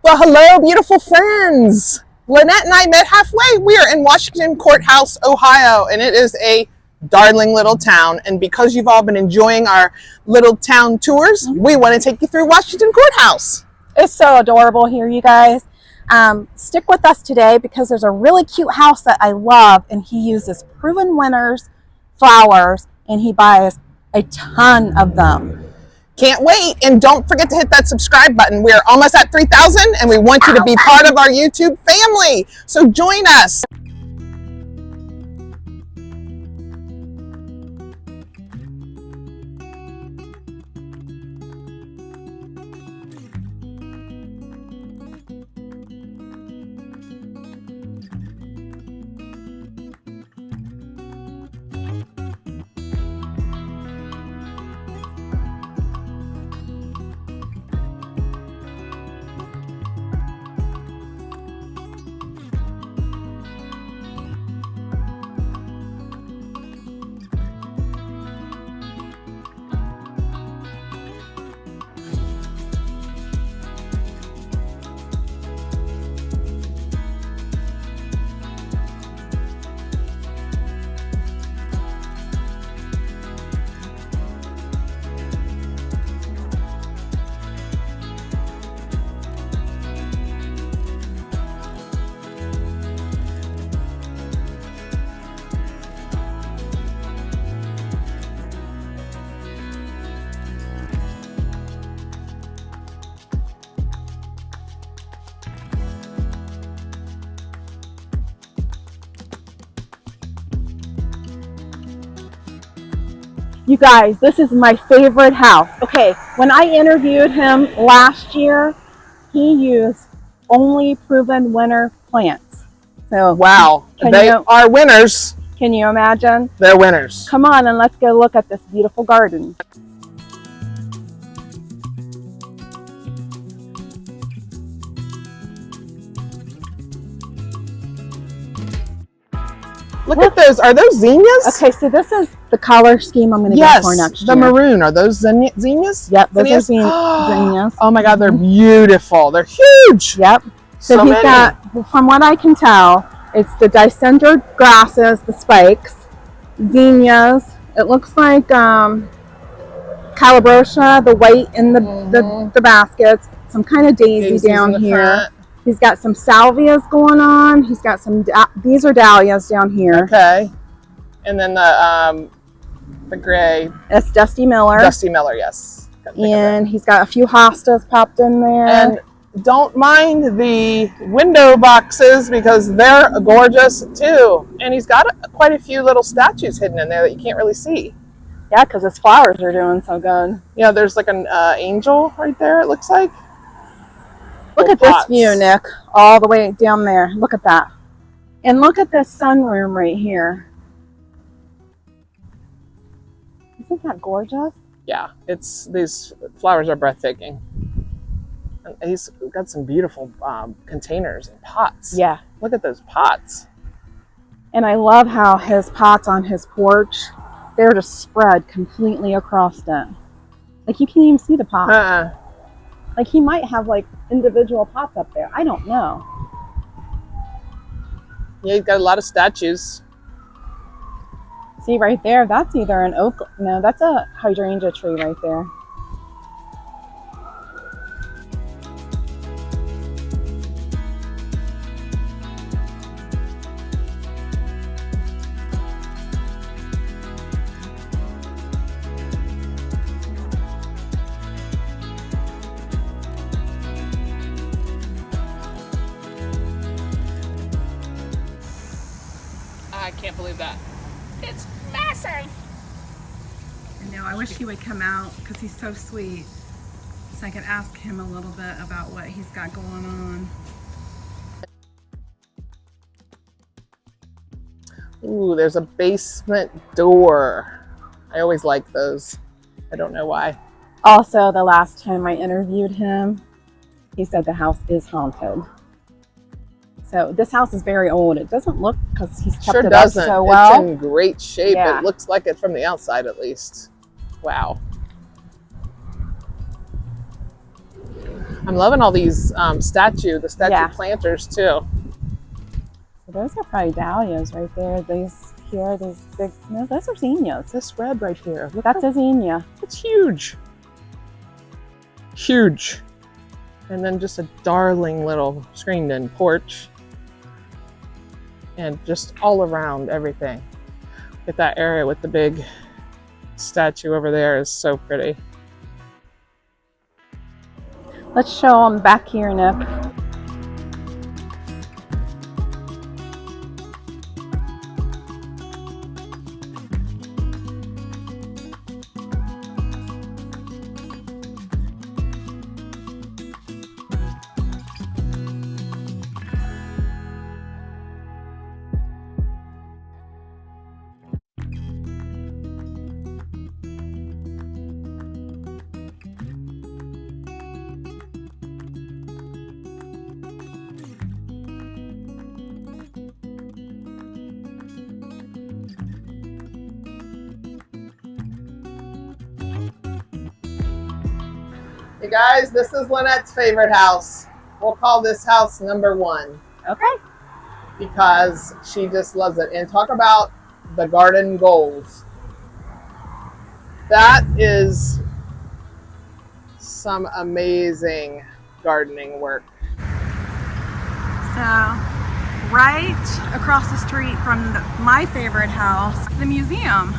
Well, hello, beautiful friends. Lynette and I met halfway. We are in Washington Courthouse, Ohio, and it is a darling little town. And because you've all been enjoying our little town tours, we want to take you through Washington Courthouse. It's so adorable here, you guys. Stick with us today because there's a really cute house that I love, and he uses Proven Winners flowers, and he buys a ton of them. Can't wait. And don't forget to hit that subscribe button. We are almost at 3,000 and we want you to be part of our YouTube family. So join us. You guys, this is my favorite house. Okay, when I interviewed him last year, he used only Proven Winner plants. So wow, they are winners. Can you imagine? They're winners. Come on and let's go look at this beautiful garden. Look at those. Are those zinnias? Okay, so this is the color scheme I'm going to go for next year. The maroon. Are those zinnias? Yep, those are zinnias. Oh my God, they're beautiful. They're huge. Yep. So he's got, from what I can tell, it's the dicentered grasses, the spikes, zinnias. It looks like calabrosha, the white in the baskets. Some kind of daisy down here. Front. He's got some salvias going on. He's got some, these are dahlias down here. Okay. And then the gray. That's Dusty Miller. Dusty Miller, yes. And he's got a few hostas popped in there. And don't mind the window boxes because they're gorgeous too. And he's got quite a few little statues hidden in there that you can't really see. Yeah, because his flowers are doing so good. Yeah, there's like an angel right there, it looks like. Look at this view, Nick, all the way down there. Look at that. And look at this sunroom right here. Isn't that gorgeous? Yeah, these flowers are breathtaking. And he's got some beautiful containers and pots. Yeah. Look at those pots. And I love how his pots on his porch, they're just spread completely across it. Like you can't even see the pot. Like he might have like individual pots up there. I don't know. Yeah, he's got a lot of statues. See right there, that's either an oak. No, that's a hydrangea tree right there. I can't believe that. It's massive. I know, I wish he would come out because he's so sweet. So I could ask him a little bit about what he's got going on. Ooh, there's a basement door. I always like those. I don't know why. Also, the last time I interviewed him, he said the house is haunted. So this house is very old. It doesn't look, because he's kept it up so well. It's in great shape. Yeah. It looks like it from the outside at least. Wow. I'm loving all these the statue Yeah. planters too. So those are probably dahlias right there. These here, these big, no, those are zinnias. This red right here. Look, That's a zinnia. it's huge. Huge. And then just a darling little screened-in porch. And just all around everything. Look at that area with the big statue over there is so pretty. Let's show them back here, Nick. Hey guys, this is Lynette's favorite house. We'll call this house number 1 Okay. because she just loves it. And talk about the garden goals. That is some amazing gardening work. So, right across the street from my favorite house, the museum.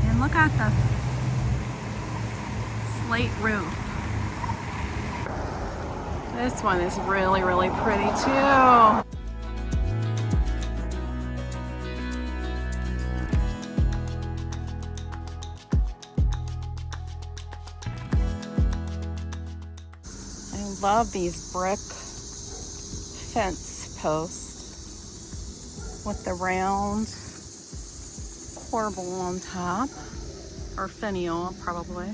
And look at the slate roof. This one is really, really pretty too. I love these brick fence posts with the round corbel on top, or finial probably.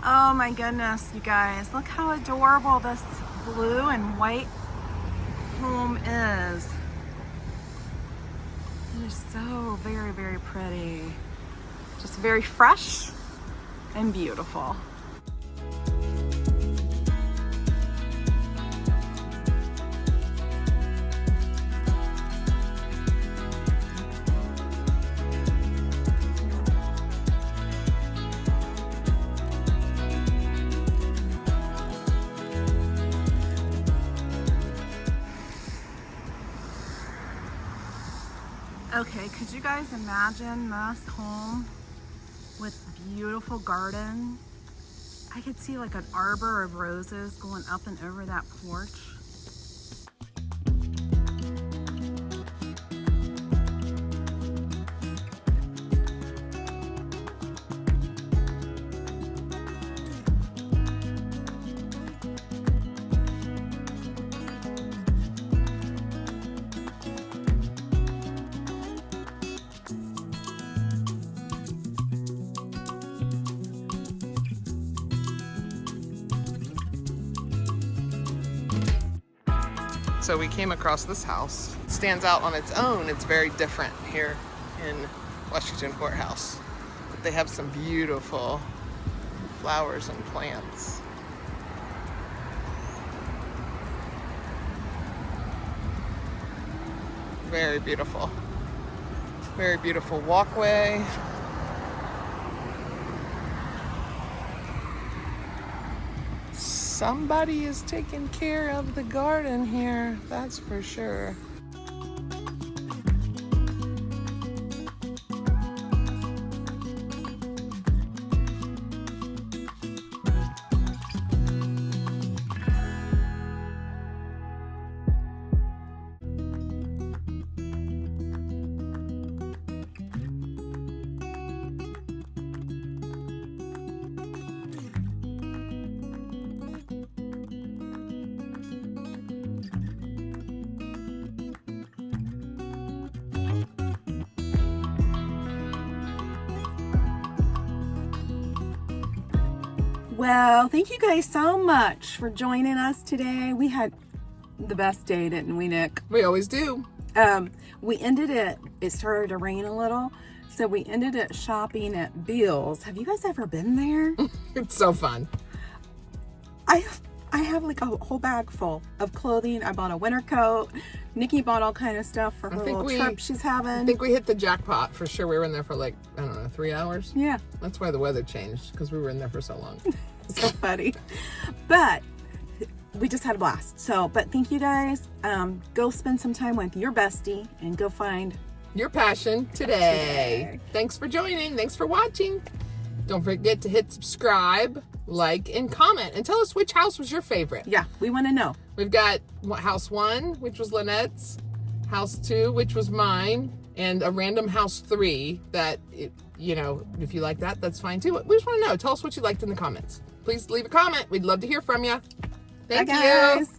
Oh my goodness, you guys. Look how adorable this blue and white home is. It is so very, very pretty. Just very fresh and beautiful. Okay, could you guys imagine this home with beautiful garden? I could see like an arbor of roses going up and over that porch. So we came across this house. It stands out on its own. It's very different here in Washington Courthouse. But they have some beautiful flowers and plants. Very beautiful. Very beautiful walkway. Somebody is taking care of the garden here, that's for sure. Well, thank you guys so much for joining us today. We had the best day, didn't we, Nick? We always do. We ended it started to rain a little, so we ended it shopping at Beal's. Have you guys ever been there? It's so fun. I have like a whole bag full of clothing. I bought a winter coat. Nikki bought all kind of stuff for her little trip she's having. I think we hit the jackpot for sure. We were in there for like, I don't know, 3 hours? Yeah. That's why the weather changed, because we were in there for so long. So funny. But we just had a blast. So, but thank you guys. Go spend some time with your bestie and go find your passion today. Thanks for joining. Thanks for watching. Don't forget to hit subscribe, like, and comment, and tell us which house was your favorite. Yeah, we want to know. We've got house 1, which was Linette's, house 2, which was mine, and a random house 3 that, you know, if you like that, that's fine too. We just want to know. Tell us what you liked in the comments. Please leave a comment. We'd love to hear from you. Thank you. Bye, guys.